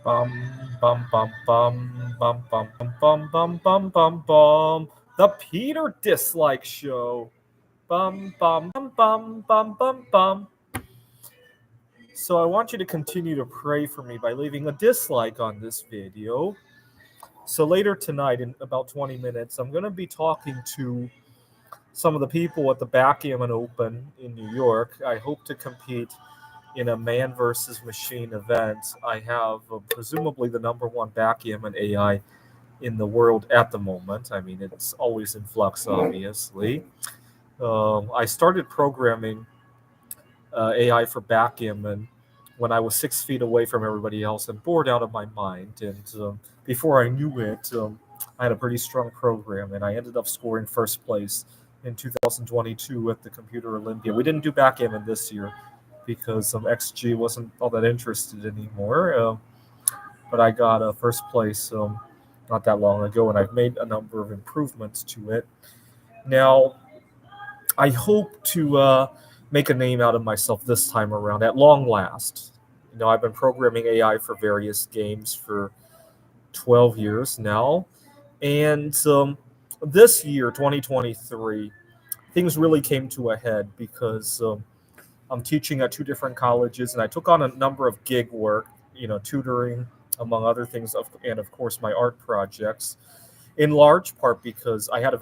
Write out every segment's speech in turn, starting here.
Bum bum bum bum bum bum bum bum bum bum bum. The Peter Dislike Show. Bum bum bum bum bum bum. So I want you to continue to pray for me by leaving a dislike on this video. So later tonight, in about 20 minutes, I'm going to be talking to some of the people at the Backgammon Open in New York. I hope to compete in a man versus machine event. I have presumably the number one backgammon AI in the world at the moment. I mean, it's always in flux, obviously. I started programming AI for backgammon when I was 6 feet away from everybody else and bored out of my mind. And before I knew it, I had a pretty strong program, and I ended up scoring first place in 2022 at the Computer Olympia. We didn't do backgammon this year because XG wasn't all that interested anymore. But I got first place not that long ago, and I've made a number of improvements to it. Now, I hope to make a name out of myself this time around at long last. I've been programming AI for various games for 12 years now. And this year, 2023, things really came to a head because I'm teaching at two different colleges, and I took on a number of gig work, tutoring, among other things, and of course my art projects, in large part because I had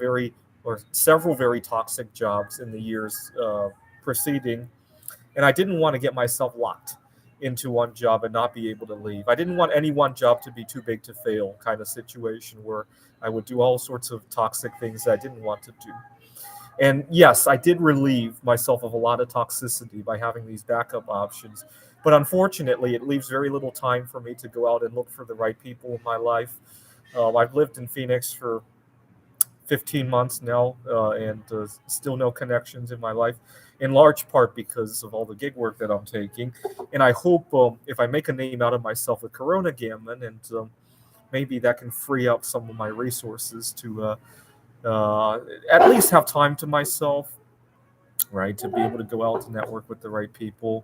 several very toxic jobs in the years preceding, and I didn't want to get myself locked into one job and not be able to leave. I didn't want any one job to be too big to fail kind of situation where I would do all sorts of toxic things that I didn't want to do. And yes, I did relieve myself of a lot of toxicity by having these backup options. But unfortunately, it leaves very little time for me to go out and look for the right people in my life. I've lived in Phoenix for 15 months now, and still no connections in my life, in large part because of all the gig work that I'm taking. And I hope if I make a name out of myself with Coronagammon, and maybe that can free up some of my resources to at least have time to myself, right? To be able to go out to network with the right people.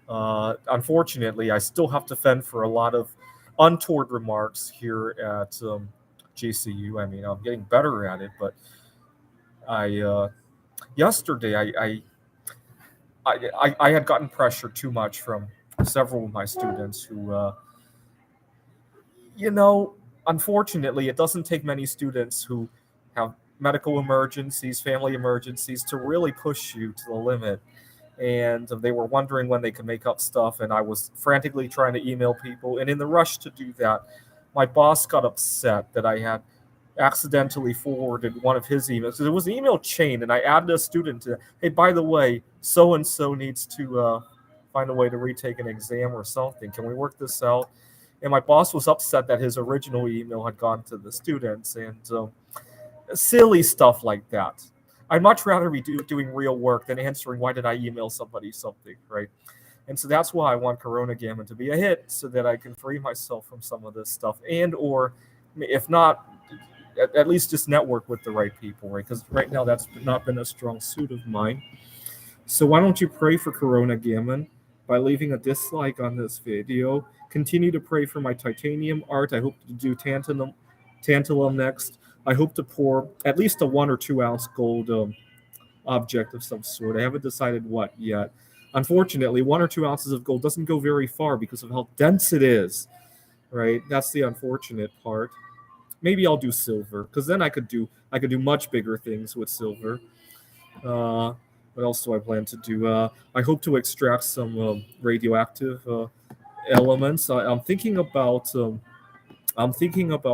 Unfortunately, I still have to fend for a lot of untoward remarks here at GCU. I mean, I'm getting better at it, but I yesterday I had gotten pressure too much from several of my students who, you know, unfortunately, it doesn't take many students who have medical emergencies, family emergencies, to really push you to the limit. And they were wondering when they could make up stuff, and I was frantically trying to email people. And in the rush to do that, my boss got upset that I had accidentally forwarded one of his emails. It was an email chain, and I added a student to, hey, by the way, so and so needs to find a way to retake an exam or something. Can we work this out? And my boss was upset that his original email had gone to the students, and silly stuff like that. I'd much rather be doing real work than answering why did I email somebody something, right? And so that's why I want Coronagammon to be a hit, so that I can free myself from some of this stuff, and or if not, at least just network with the right people, right? Because right now that's not been a strong suit of mine. So why don't you pray for Coronagammon by leaving a dislike on this video? Continue to pray for my titanium art. I hope to do tantalum next. I hope to pour at least a 1 or 2 ounce gold object of some sort. I haven't decided what yet. Unfortunately, 1 or 2 ounces of gold doesn't go very far because of how dense it is, right? That's the unfortunate part. Maybe I'll do silver, because then I could do much bigger things with silver. What else do I plan to do? I hope to extract some radioactive elements. I'm thinking about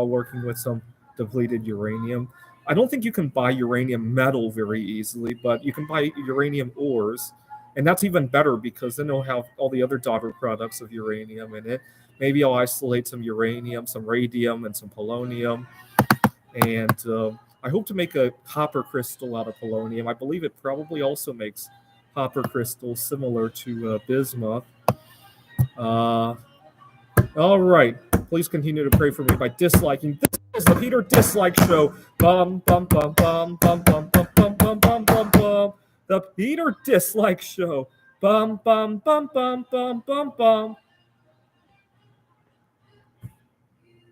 working with some depleted uranium. I don't think you can buy uranium metal very easily, but you can buy uranium ores, and that's even better because then it'll have all the other daughter products of uranium in it. Maybe I'll isolate some uranium, some radium, and some polonium, and I hope to make a copper crystal out of polonium. I believe it probably also makes copper crystals similar to bismuth. All right. Please continue to pray for me by disliking. This is the Peter Dislike Show. Bum bum bum bum bum bum bum bum bum bum bum bum. The Peter Dislike Show. Bum bum bum bum bum bum bum.